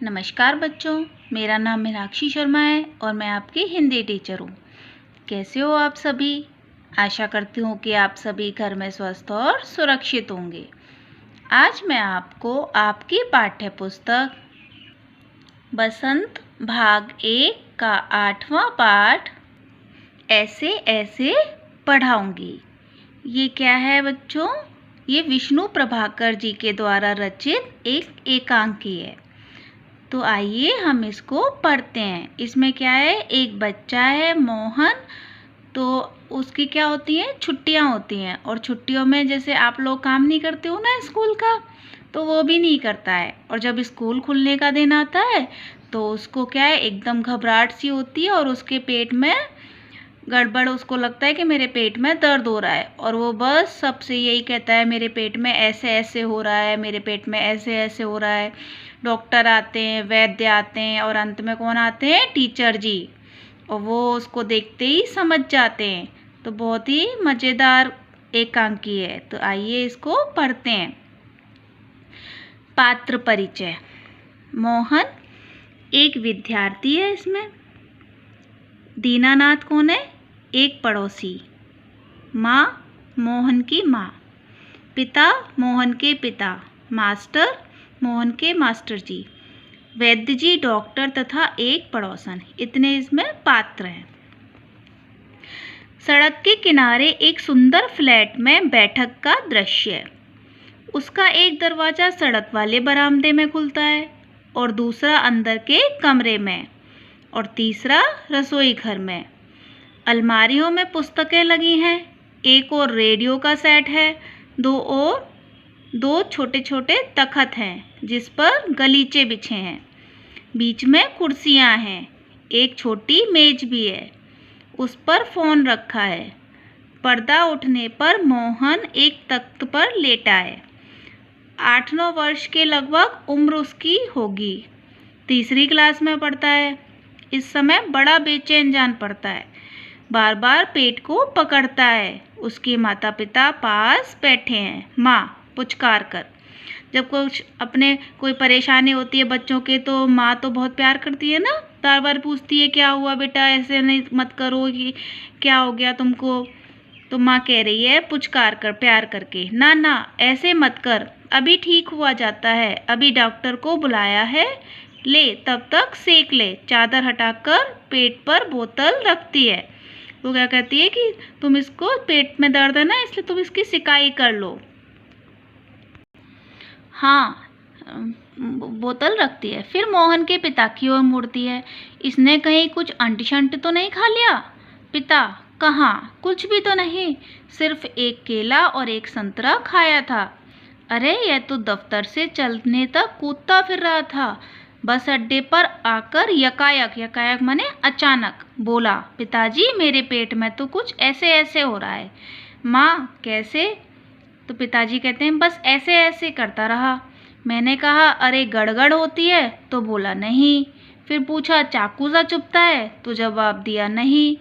नमस्कार बच्चों, मेरा नाम मीनाक्षी शर्मा है और मैं आपकी हिंदी टीचर हूँ। कैसे हो आप सभी? आशा करती हूँ कि आप सभी घर में स्वस्थ और सुरक्षित होंगे। आज मैं आपको आपकी पाठ्य पुस्तक बसंत भाग 1 का 8वां पाठ ऐसे ऐसे पढ़ाऊँगी। ये क्या है बच्चों? ये विष्णु प्रभाकर जी के द्वारा रचित एक एकांकी है। तो आइए हम इसको पढ़ते हैं। इसमें क्या है, एक बच्चा है मोहन, तो उसकी क्या होती है, छुट्टियां होती हैं और छुट्टियों में जैसे आप लोग काम नहीं करते हो ना स्कूल का, तो वो भी नहीं करता है। और जब स्कूल खुलने का दिन आता है तो उसको क्या है, एकदम घबराहट सी होती है और उसके पेट में गड़बड़, उसको लगता है कि मेरे पेट में दर्द हो रहा है और वो बस सबसे यही कहता है मेरे पेट में ऐसे ऐसे हो रहा है, मेरे पेट में ऐसे ऐसे हो रहा है। डॉक्टर आते हैं, वैद्य आते हैं और अंत में कौन आते हैं, टीचर जी, और वो उसको देखते ही समझ जाते हैं। तो बहुत ही मज़ेदार एकांकी है। तो आइए इसको पढ़ते हैं। पात्र परिचय। मोहन एक विद्यार्थी है। इसमें दीनानाथ कौन है, एक पड़ोसी। माँ मोहन की माँ। पिता मोहन के पिता, मास्टर मोहन के मास्टर जी। वैद्य जी डॉक्टर तथा एक पड़ोसन। इतने इसमें पात्र हैं। सड़क के किनारे एक सुंदर फ्लैट में बैठक का दृश्य है। उसका एक दरवाज़ा सड़क वाले बरामदे में खुलता है और दूसरा अंदर के कमरे में और तीसरा रसोई घर में। अलमारियों में पुस्तकें लगी हैं, एक और रेडियो का सेट है, दो छोटे छोटे तख्त हैं जिस पर गलीचे बिछे हैं। बीच में कुर्सियां हैं, एक छोटी मेज भी है, उस पर फ़ोन रखा है। पर्दा उठने पर मोहन एक तख्त पर लेटा है। 8-9 वर्ष के लगभग उम्र उसकी होगी। तीसरी क्लास में पढ़ता है। इस समय बड़ा बेचैन जान पड़ता है, बार बार पेट को पकड़ता है। उसके माता पिता पास बैठे हैं, माँ पुचकार कर। जब कोई परेशानी होती है बच्चों के, तो माँ तो बहुत प्यार करती है ना, बार बार पूछती है क्या हुआ बेटा, ऐसे नहीं मत करो, कि क्या हो गया तुमको। तो माँ कह रही है पुचकार कर प्यार करके, ना ना ऐसे मत कर, अभी ठीक हुआ जाता है, अभी डॉक्टर को बुलाया है, ले तब तक सेक ले। चादर हटाकर पेट पर बोतल रखती है। वो क्या कहती है कि तुम इसको, पेट में दर्द है ना इसलिए तुम इसकी सिकाई कर लो। हाँ, बोतल रखती है। फिर मोहन के पिता की ओर मुड़ती है। इसने कहीं कुछ अंट शंट तो नहीं खा लिया? पिता, कहाँ, कुछ भी तो नहीं, सिर्फ एक केला और एक संतरा खाया था। अरे यह तो दफ्तर से चलने तक कूदता फिर रहा था, बस अड्डे पर आकर यकायक माने अचानक बोला, पिताजी मेरे पेट में तो कुछ ऐसे ऐसे हो रहा है। माँ कैसे? तो पिताजी कहते हैं बस ऐसे ऐसे करता रहा। मैंने कहा अरे गड़गड़ होती है, तो बोला नहीं। फिर पूछा चाकू सा चुभता है, तो जवाब दिया नहीं।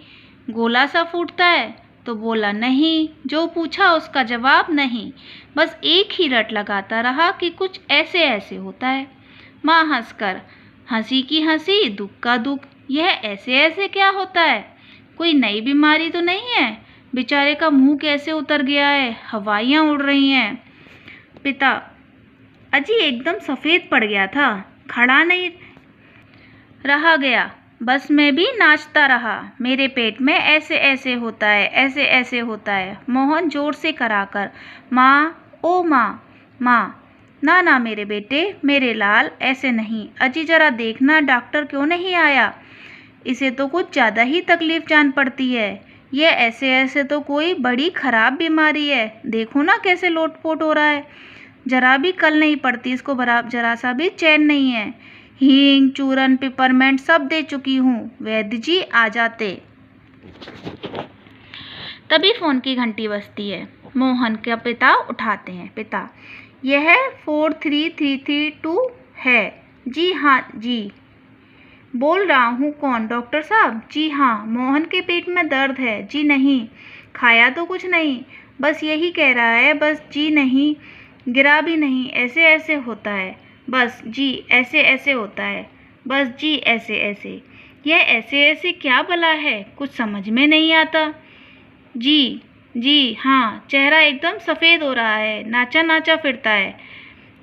गोला सा फूटता है, तो बोला नहीं। जो पूछा उसका जवाब नहीं, बस एक ही रट लगाता रहा कि कुछ ऐसे ऐसे होता है। माँ हंसकर, हंसी की हंसी दुख का दुख, यह ऐसे ऐसे क्या होता है? कोई नई बीमारी तो नहीं है? बेचारे का मुंह कैसे उतर गया है, हवाइयाँ उड़ रही हैं। पिता, अजी एकदम सफ़ेद पड़ गया था, खड़ा नहीं रहा गया, बस मैं भी नाचता रहा। मेरे पेट में ऐसे ऐसे होता है, ऐसे ऐसे होता है। मोहन जोर से कराकर, माँ ओ माँ, माँ ना ना मेरे बेटे, मेरे लाल, ऐसे नहीं। अजी जरा देखना डॉक्टर क्यों नहीं आया, इसे तो कुछ ज़्यादा ही तकलीफ जान पड़ती है। यह ऐसे ऐसे तो कोई बड़ी खराब बीमारी है, देखो ना कैसे लोटपोट हो रहा है, जरा भी कल नहीं पड़ती इसको, जरा सा भी चैन नहीं है। हींग चूरन पिपरमेंट सब दे चुकी हूँ, वैद्य जी आ जाते। तभी फ़ोन की घंटी बजती है। मोहन के पिता उठाते हैं। पिता, यह 43332 है। जी हाँ जी। बोल रहा हूँ कौन, डॉक्टर साहब? जी हाँ। मोहन के पेट में दर्द है? जी नहीं। खाया तो कुछ नहीं, बस यही कह रहा है, बस जी नहीं, गिरा भी नहीं, ऐसे ऐसे होता है। बस जी ऐसे ऐसे होता है, बस जी ऐसे ऐसे। यह ऐसे ऐसे क्या भला है, कुछ समझ में नहीं आता। जी जी हाँ, चेहरा एकदम सफ़ेद हो रहा है, नाचा नाचा फिरता है।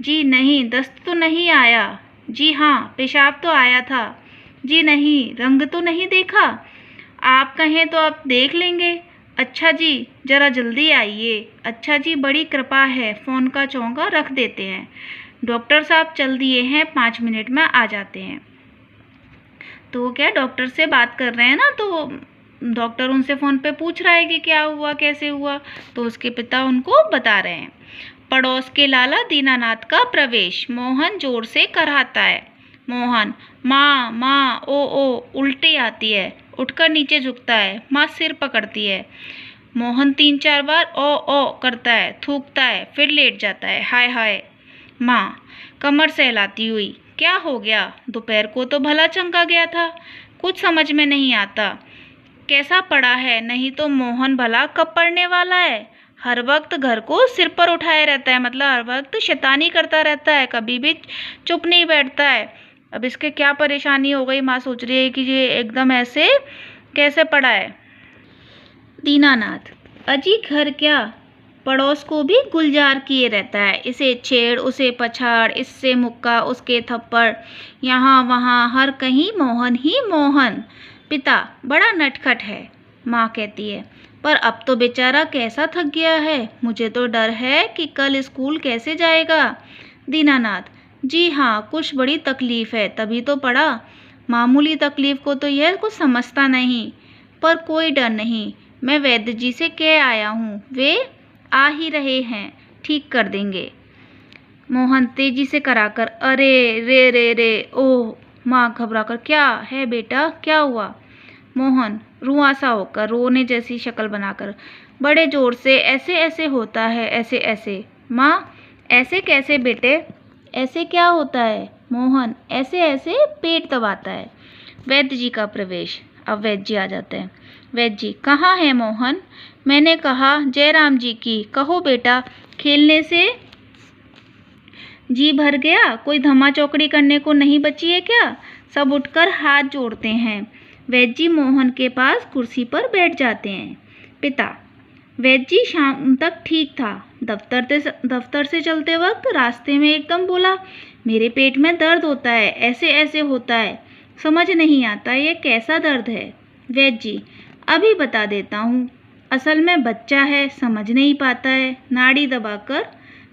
जी नहीं, दस्त तो नहीं आया। जी हाँ, पेशाब तो आया था। जी नहीं, रंग तो नहीं देखा। आप कहें तो अब देख लेंगे। अच्छा जी, ज़रा जल्दी आइए। अच्छा जी, बड़ी कृपा है, फ़ोन का चौंका रख देते हैं। डॉक्टर साहब चल दिए हैं, 5 मिनट में आ जाते हैं। तो क्या डॉक्टर से बात कर रहे हैं ना, तो डॉक्टर उनसे फ़ोन पे पूछ रहा है कि क्या हुआ, कैसे हुआ। तो उसके पिता उनको बता रहे हैं। पड़ोस के लाला दीनानाथ का प्रवेश। मोहन जोर से कराहता है। मोहन, माँ माँ, ओ उल्टी आती है। उठकर नीचे झुकता है। माँ सिर पकड़ती है। मोहन 3-4 बार ओ करता है, थूकता है, फिर लेट जाता है। हाय हाय। माँ कमर सहलाती हुई, क्या हो गया? दोपहर को तो भला चमका गया था, कुछ समझ में नहीं आता। कैसा पड़ा है? नहीं तो मोहन भला कब पड़ने वाला है? हर वक्त घर को सिर पर उठाए रहता है, मतलब हर वक्त शैतानी करता रहता है, कभी भी चुप नहीं बैठता है। अब इसके क्या परेशानी हो गई? माँ सोच रही है कि ये एकदम ऐसे कैसे पड़ा है। दीनानाथ, अजी घर क्या, पड़ोस को भी गुलजार किए रहता है। इसे छेड़, उसे पछाड़, इससे मुक्का, उसके थप्पड़, यहाँ वहाँ हर कहीं मोहन ही मोहन। पिता, बड़ा नटखट है। माँ कहती है, पर अब तो बेचारा कैसा थक गया है, मुझे तो डर है कि कल स्कूल कैसे जाएगा। दीनानाथ, जी हाँ, कुछ बड़ी तकलीफ है, तभी तो पड़ा। मामूली तकलीफ को तो यह कुछ समझता नहीं, पर कोई डर नहीं, मैं वैद्य जी से कह आया हूँ, वे आ ही रहे हैं, ठीक कर देंगे। मोहन तेजी से कराकर, अरे रे रे रे, ओह। माँ घबराकर, क्या है बेटा, क्या हुआ? मोहन रुआंसा होकर, रोने जैसी शक्ल बनाकर, बड़े जोर से, ऐसे ऐसे होता है, ऐसे ऐसे। माँ, ऐसे कैसे बेटे, ऐसे क्या होता है? मोहन, ऐसे ऐसे पेट दबाता है। वैद्य जी का प्रवेश। अब वैद्य जी आ जाते हैं। वैद्य जी, कहाँ है मोहन? मैंने कहा जयराम जी की, कहो बेटा, खेलने से जी भर गया, कोई धमा चौकड़ी करने को नहीं बची है क्या? सब उठकर हाथ जोड़ते हैं। वैद्य जी मोहन के पास कुर्सी पर बैठ जाते हैं। पिता, वैद्य जी शाम तक ठीक था, दफ्तर से चलते वक्त रास्ते में एकदम बोला, मेरे पेट में दर्द होता है, ऐसे ऐसे होता है, समझ नहीं आता ये कैसा दर्द है। वैद्य जी, अभी बता देता हूँ, असल में बच्चा है, समझ नहीं पाता है, नाड़ी दबाकर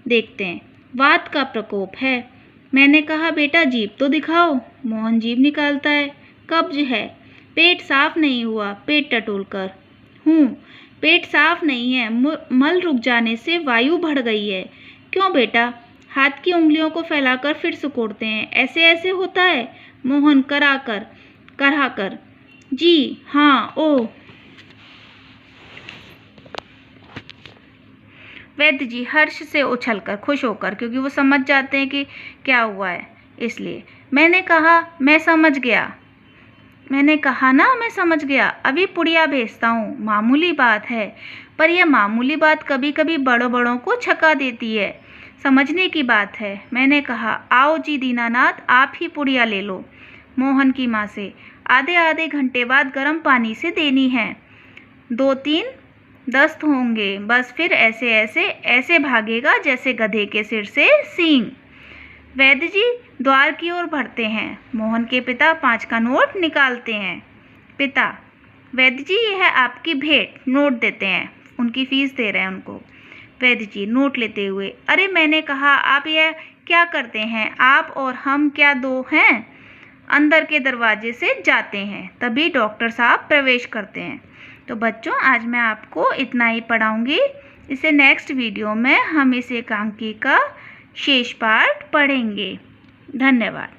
देखते हैं, वात का प्रकोप है। मैंने कहा बेटा जीभ तो दिखाओ। मोहन जीभ निकालता है। कब्ज है, पेट साफ नहीं हुआ, पेट टटोलकर। पेट साफ नहीं है, मल रुक जाने से वायु बढ़ गई है। क्यों बेटा? हाथ की उंगलियों को फैलाकर फिर सिकोड़ते हैं, ऐसे ऐसे होता है। मोहन कराकर, जी हाँ, ओह। वैद्य जी हर्ष से उछलकर, खुश होकर, क्योंकि वो समझ जाते हैं कि क्या हुआ है, इसलिए। मैंने कहा मैं समझ गया, मैंने कहा ना मैं समझ गया, अभी पुड़िया भेजता हूँ, मामूली बात है, पर यह मामूली बात कभी कभी बड़ों बड़ों को छका देती है, समझने की बात है। मैंने कहा आओ जी दीनानाथ, आप ही पुड़िया ले लो। मोहन की माँ से, आधे आधे घंटे बाद गर्म पानी से देनी है, 2-3 दस्त होंगे, बस फिर ऐसे ऐसे ऐसे भागेगा जैसे गधे के सिर से सींग। वैद्य जी द्वार की ओर बढ़ते हैं। मोहन के पिता 5 का नोट निकालते हैं। पिता, वैद्य जी यह है आपकी भेंट, नोट देते हैं, उनकी फीस दे रहे हैं उनको। वैद्य जी नोट लेते हुए, अरे मैंने कहा आप यह क्या करते हैं, आप और हम क्या दो हैं? अंदर के दरवाजे से जाते हैं, तभी डॉक्टर साहब प्रवेश करते हैं। तो बच्चों, आज मैं आपको इतना ही पढ़ाऊँगी। इसे नेक्स्ट वीडियो में हम इस एकांकी का शेष पाठ पढ़ेंगे। धन्यवाद।